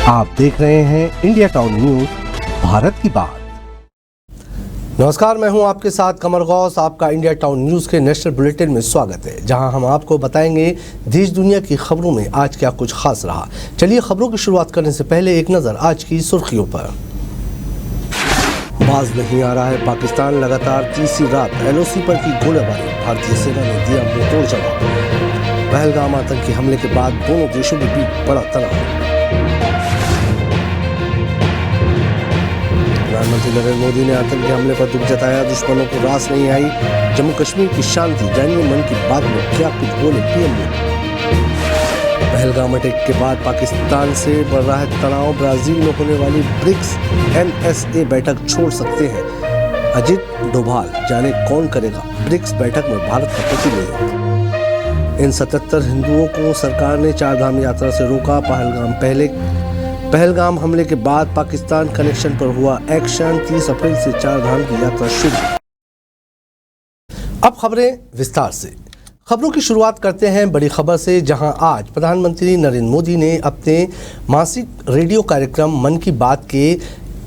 आप देख रहे हैं इंडिया टाउन न्यूज, भारत की बात। नमस्कार, मैं हूं आपके साथ कमर गौस। आपका इंडिया टाउन न्यूज के नेशनल बुलेटिन में स्वागत है, जहां हम आपको बताएंगे देश दुनिया की खबरों में आज क्या कुछ खास रहा। चलिए खबरों की शुरुआत करने से पहले एक नजर आज की सुर्खियों पर। बाज नहीं आ रहा है पाकिस्तान, लगातार तीसरी रात LOC पर की गोलीबारी, भारतीय सेना ने दिया मुंहतोड़ जवाब। पहलगाम आतंकी हमले के बाद दोनों देशों के बीच बड़ा तनाव। प्रधानमंत्री नरेंद्र मोदी ने आतंकी हमले पर दुख जताया, दुश्मनों को रास नहीं आई जम्मू कश्मीर की शांति। जानिए मन की बात में क्या कुछ बोले PM मोदी। पहलगाम अटैक के बाद पाकिस्तान से बढ़ रहा है तनाव, ब्राजील में होने वाली ब्रिक्स MSA बैठक छोड़ सकते हैं अजित डोभाल, जाने कौन करेगा ब्रिक्स बैठक में भारत का प्रतिनिधित्व। इन 77 हिंदुओं को सरकार ने 4 धाम यात्रा से रोका। पहलगाम हमले के बाद पाकिस्तान कनेक्शन पर हुआ एक्शन, 30 अप्रैल से 4 धाम की यात्रा शुरू। अब खबरें विस्तार से। खबरों की शुरुआत करते हैं बड़ी खबर से, जहां आज प्रधानमंत्री नरेंद्र मोदी ने अपने मासिक रेडियो कार्यक्रम मन की बात के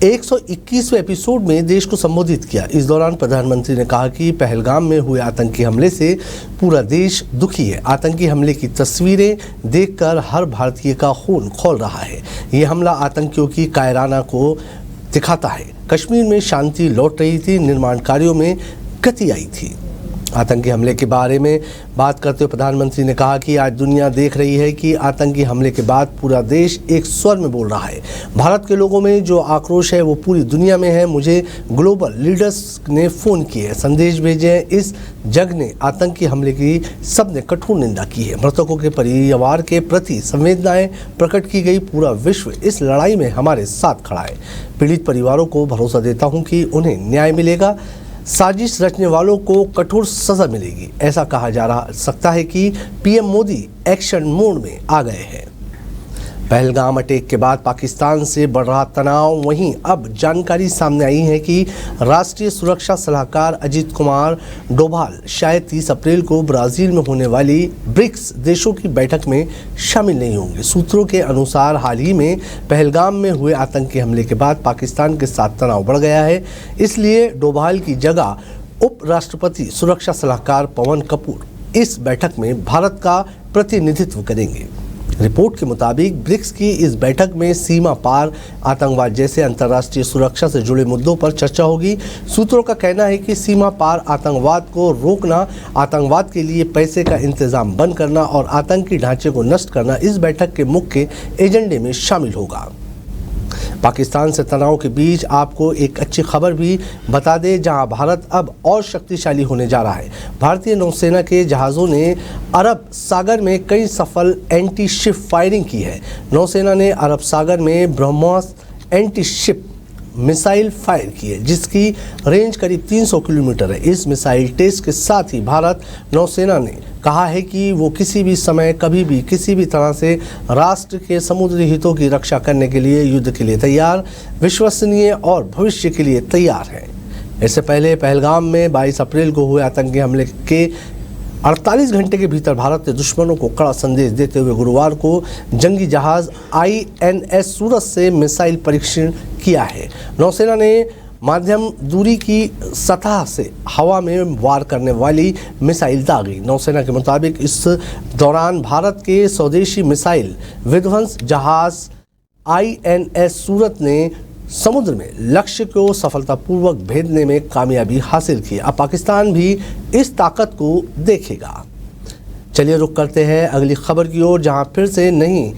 121वें एपिसोड में देश को संबोधित किया। इस दौरान प्रधानमंत्री ने कहा कि पहलगाम में हुए आतंकी हमले से पूरा देश दुखी है। आतंकी हमले की तस्वीरें देखकर हर भारतीय का खून खौल रहा है। ये हमला आतंकियों की कायराना को दिखाता है। कश्मीर में शांति लौट रही थी, निर्माण कार्यों में गति आई थी। आतंकी हमले के बारे में बात करते हुए प्रधानमंत्री ने कहा कि आज दुनिया देख रही है कि आतंकी हमले के बाद पूरा देश एक स्वर में बोल रहा है। भारत के लोगों में जो आक्रोश है वो पूरी दुनिया में है। मुझे ग्लोबल लीडर्स ने फ़ोन किए, संदेश भेजे हैं। इस जग ने आतंकी हमले की सबने कठोर निंदा की है। मृतकों के परिवार के प्रति संवेदनाएं प्रकट की गई। पूरा विश्व इस लड़ाई में हमारे साथ खड़ा है। पीड़ित परिवारों को भरोसा देता हूँ कि उन्हें न्याय मिलेगा। साजिश रचने वालों को कठोर सजा मिलेगी। ऐसा कहा जा सकता है कि PM मोदी एक्शन मोड में आ गए हैं। पहलगाम अटैक के बाद पाकिस्तान से बढ़ रहा तनाव, वहीं अब जानकारी सामने आई है कि राष्ट्रीय सुरक्षा सलाहकार अजित कुमार डोभाल शायद 30 अप्रैल को ब्राजील में होने वाली ब्रिक्स देशों की बैठक में शामिल नहीं होंगे। सूत्रों के अनुसार हाल ही में पहलगाम में हुए आतंकी हमले के बाद पाकिस्तान के साथ तनाव बढ़ गया है। इसलिए डोभाल की जगह उपराष्ट्रपति सुरक्षा सलाहकार पवन कपूर इस बैठक में भारत का प्रतिनिधित्व करेंगे। रिपोर्ट के मुताबिक ब्रिक्स की इस बैठक में सीमा पार आतंकवाद जैसे अंतर्राष्ट्रीय सुरक्षा से जुड़े मुद्दों पर चर्चा होगी। सूत्रों का कहना है कि सीमा पार आतंकवाद को रोकना, आतंकवाद के लिए पैसे का इंतजाम बंद करना और आतंकी ढांचे को नष्ट करना इस बैठक के मुख्य एजेंडे में शामिल होगा। पाकिस्तान से तनाव के बीच आपको एक अच्छी खबर भी बता दें, जहां भारत अब और शक्तिशाली होने जा रहा है। भारतीय नौसेना के जहाज़ों ने अरब सागर में कई सफल एंटी शिप फायरिंग की है। नौसेना ने अरब सागर में BrahMos anti ship missile fire की है, जिसकी रेंज करीब 300 किलोमीटर है। इस मिसाइल टेस्ट के साथ ही भारत नौसेना ने कहा है कि वो किसी भी समय कभी भी किसी भी तरह से राष्ट्र के समुद्री हितों की रक्षा करने के लिए युद्ध के लिए तैयार, विश्वसनीय और भविष्य के लिए तैयार है। इससे पहले पहलगाम में 22 अप्रैल को हुए आतंकी हमले के 48 घंटे के भीतर भारत ने दुश्मनों को कड़ा संदेश देते हुए गुरुवार को जंगी जहाज INS सूरज से मिसाइल परीक्षण किया है। नौसेना ने माध्यम दूरी की सतह से हवा में वार करने वाली मिसाइल दागी। नौसेना के मुताबिक इस दौरान भारत के स्वदेशी मिसाइल विध्वंस जहाज INS सूरज ने समुद्र में लक्ष्य को सफलतापूर्वक भेदने में कामयाबी हासिल की। अब पाकिस्तान भी इस ताकत को देखेगा। चलिए रुक करते हैं अगली खबर की ओर, जहां फिर से नहीं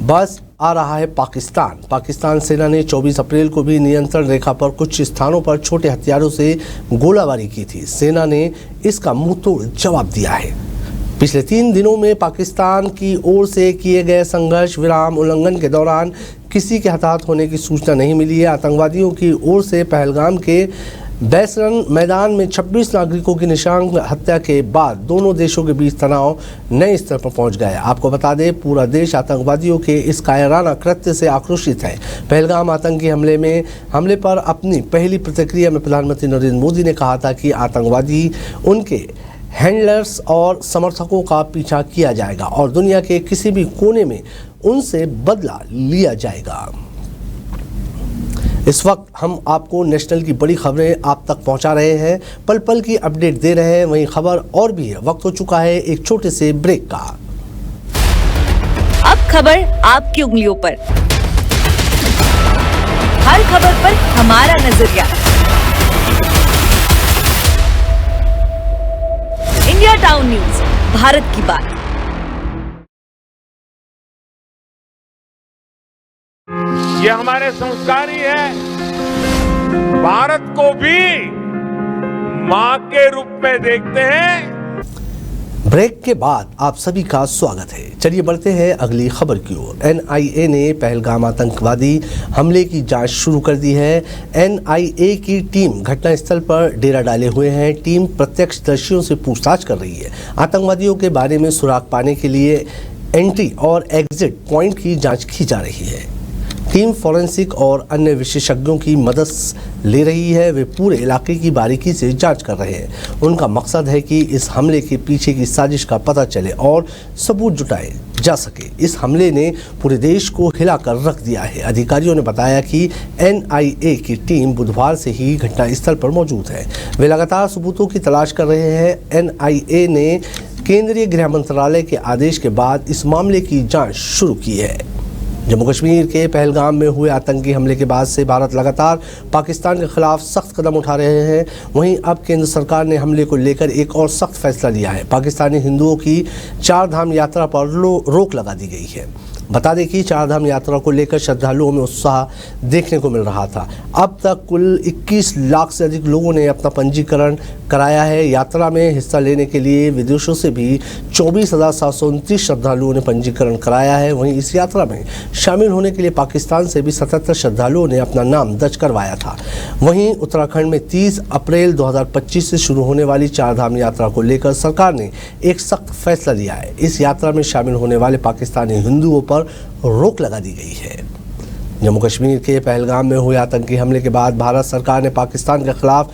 बस आ रहा है पाकिस्तान सेना ने 24 अप्रैल को भी नियंत्रण रेखा पर कुछ स्थानों पर छोटे हथियारों से गोलाबारी की थी। सेना ने इसका मुंहतोड़ जवाब दिया है। पिछले 3 दिनों में पाकिस्तान की ओर से किए गए संघर्ष विराम उल्लंघन के दौरान किसी के हताहत होने की सूचना नहीं मिली है। आतंकवादियों की ओर से पहलगाम के बैसरन मैदान में 26 नागरिकों की निशान हत्या के बाद दोनों देशों के बीच तनाव नए स्तर पर पहुंच गया। आपको बता दें, पूरा देश आतंकवादियों के इस कायराना कृत्य से आक्रोशित है। पहलगाम आतंकी हमले पर अपनी पहली प्रतिक्रिया में प्रधानमंत्री नरेंद्र मोदी ने कहा था कि आतंकवादी उनके हैंडलर्स और समर्थकों का पीछा किया जाएगा और दुनिया के किसी भी कोने में उनसे बदला लिया जाएगा। इस वक्त हम आपको नेशनल की बड़ी खबरें आप तक पहुंचा रहे हैं, पल पल की अपडेट दे रहे हैं। वहीं खबर और भी है। वक्त हो चुका है एक छोटे से ब्रेक का। अब खबर आपकी उंगलियों पर, हर खबर पर हमारा नजरिया। इंडिया टाउन न्यूज, भारत की बात। ये हमारे संस्कार ही है। भारत को भी मां के रूप में देखते हैं। ब्रेक के बाद आप सभी का स्वागत है। चलिए बढ़ते हैं अगली खबर की ओर। एनआईए ने पहलगाम आतंकवादी हमले की जांच शुरू कर दी है। एनआईए की टीम घटनास्थल पर डेरा डाले हुए हैं। टीम प्रत्यक्षदर्शियों से पूछताछ कर रही है। आतंकवादियों के बारे में सुराग पाने के लिए एंट्री और एग्जिट पॉइंट की जांच की जा रही है। टीम फॉरेंसिक और अन्य विशेषज्ञों की मदद ले रही है। वे पूरे इलाके की बारीकी से जांच कर रहे हैं। उनका मकसद है कि इस हमले के पीछे की साजिश का पता चले और सबूत जुटाए जा सके। इस हमले ने पूरे देश को हिलाकर रख दिया है। अधिकारियों ने बताया कि एनआईए की टीम बुधवार से ही घटनास्थल पर मौजूद है। वे लगातार सबूतों की तलाश कर रहे हैं। एनआईए ने केंद्रीय गृह मंत्रालय के आदेश के बाद इस मामले की जाँच शुरू की है। जम्मू कश्मीर के पहलगाम में हुए आतंकी हमले के बाद से भारत लगातार पाकिस्तान के खिलाफ सख्त कदम उठा रहे हैं। वहीं अब केंद्र सरकार ने हमले को लेकर एक और सख्त फैसला लिया है। पाकिस्तानी हिंदुओं की चार धाम यात्रा पर रोक लगा दी गई है। बता दें कि चार धाम यात्रा को लेकर श्रद्धालुओं में उत्साह देखने को मिल रहा था। अब तक कुल 21 लाख से अधिक लोगों ने अपना पंजीकरण कराया है। यात्रा में हिस्सा लेने के लिए विदेशों से भी 24,729 श्रद्धालुओं ने पंजीकरण कराया है। वहीं इस यात्रा में शामिल होने के लिए पाकिस्तान से भी 77 श्रद्धालुओं ने अपना नाम दर्ज करवाया था। वहीं उत्तराखंड में 30 अप्रैल 2025 से शुरू होने वाली चार धाम यात्रा को लेकर सरकार ने एक सख्त फैसला लिया है। इस यात्रा में शामिल होने वाले पाकिस्तानी हिंदुओं पर रोक लगा दी गई है। जम्मू कश्मीर के पहलगाम में हुए आतंकी हमले के बाद भारत सरकार ने पाकिस्तान के खिलाफ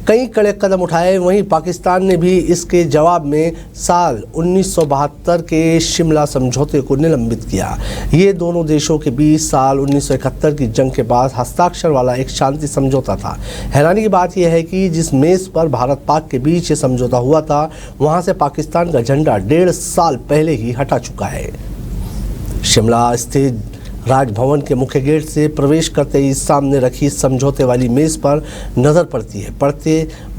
कई कड़े कदम उठाए। वहीं पाकिस्तान ने भी इसके जवाब में साल 1972 के शिमला समझौते को निलंबित किया। ये दोनों देशों के बीच साल 1971 की जंग के बाद हस्ताक्षर वाला एक शांति समझौता था। हैरानी की बात यह है कि जिस मेज पर भारत पाक के बीच ये समझौता हुआ था, वहां से पाकिस्तान का झंडा 1.5 साल पहले ही हटा चुका है। शिमला स्थित राजभवन के मुख्य गेट से प्रवेश करते ही सामने रखी समझौते वाली मेज पर नजर पड़ती है।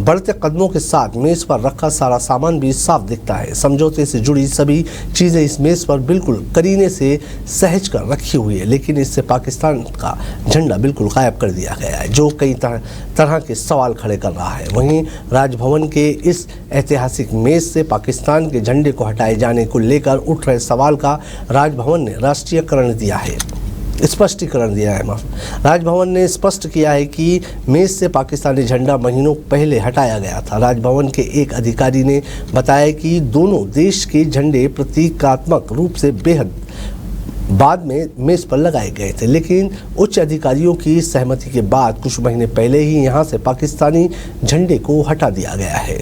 बढ़ते कदमों के साथ मेज पर रखा सारा सामान भी साफ दिखता है। समझौते से जुड़ी सभी चीज़ें इस मेज पर बिल्कुल करीने से सहज कर रखी हुई है, लेकिन इससे पाकिस्तान का झंडा बिल्कुल गायब कर दिया गया है, जो कई तरह के सवाल खड़े कर रहा है। वहीं राजभवन के इस ऐतिहासिक मेज से पाकिस्तान के झंडे को हटाए जाने को लेकर उठ रहे सवाल का राजभवन ने राष्ट्रीयकरण दिया है, स्पष्टीकरण दिया है। राजभवन ने स्पष्ट किया है कि मेज से पाकिस्तानी झंडा महीनों पहले हटाया गया था। राजभवन के एक अधिकारी ने बताया कि दोनों देश के झंडे प्रतीकात्मक रूप से बेहद बाद में मेज पर लगाए गए थे, लेकिन उच्च अधिकारियों की सहमति के बाद कुछ महीने पहले ही यहां से पाकिस्तानी झंडे को हटा दिया गया है।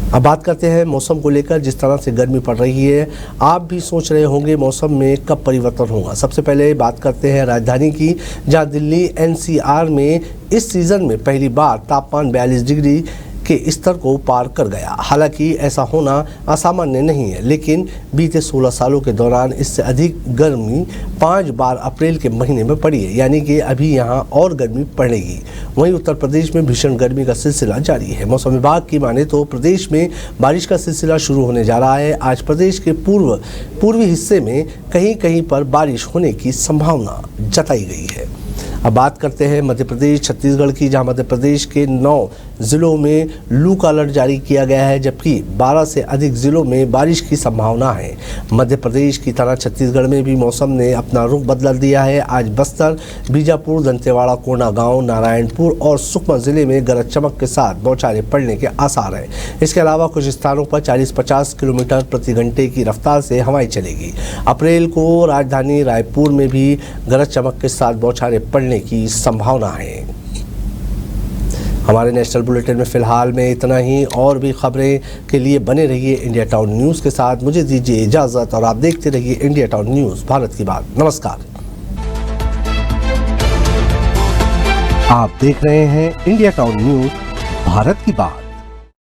अब बात करते हैं मौसम को लेकर। जिस तरह से गर्मी पड़ रही है, आप भी सोच रहे होंगे मौसम में कब परिवर्तन होगा। सबसे पहले बात करते हैं राजधानी की, जहां दिल्ली एनसीआर में इस सीज़न में पहली बार तापमान 42 डिग्री के स्तर को पार कर गया। हालांकि ऐसा होना असामान्य नहीं है, लेकिन बीते 16 सालों के दौरान इससे अधिक गर्मी 5 बार अप्रैल के महीने में पड़ी है, यानी कि अभी यहाँ और गर्मी पड़ेगी। वहीं उत्तर प्रदेश में भीषण गर्मी का सिलसिला जारी है। मौसम विभाग की माने तो प्रदेश में बारिश का सिलसिला शुरू होने जा रहा है। आज प्रदेश के पूर्वी हिस्से में कहीं कहीं पर बारिश होने की संभावना जताई गई है। अब बात करते हैं मध्य प्रदेश छत्तीसगढ़ की, जहां मध्य प्रदेश के 9 जिलों में लू का अलर्ट जारी किया गया है, जबकि 12 से अधिक जिलों में बारिश की संभावना है। मध्य प्रदेश की तरह छत्तीसगढ़ में भी मौसम ने अपना रुख बदल दिया है। आज बस्तर, बीजापुर, दंतेवाड़ा, कोंडागांव, नारायणपुर और सुकमा जिले में गरज चमक के साथ बौछारें पड़ने के आसार हैं। इसके अलावा कुछ स्थानों पर 40-50 किलोमीटर प्रति घंटे की रफ्तार से हवाएं चलेगी। अप्रैल को राजधानी रायपुर में भी गरज चमक के साथ बौछारें पड़ने की संभावना है। हमारे नेशनल बुलेटिन में फिलहाल में इतना ही। और भी खबरें के लिए बने रहिए इंडिया टाउन न्यूज़ के साथ। मुझे दीजिए इजाज़त और आप देखते रहिए इंडिया टाउन न्यूज़, भारत की बात। नमस्कार। आप देख रहे हैं इंडिया टाउन न्यूज़, भारत की बात।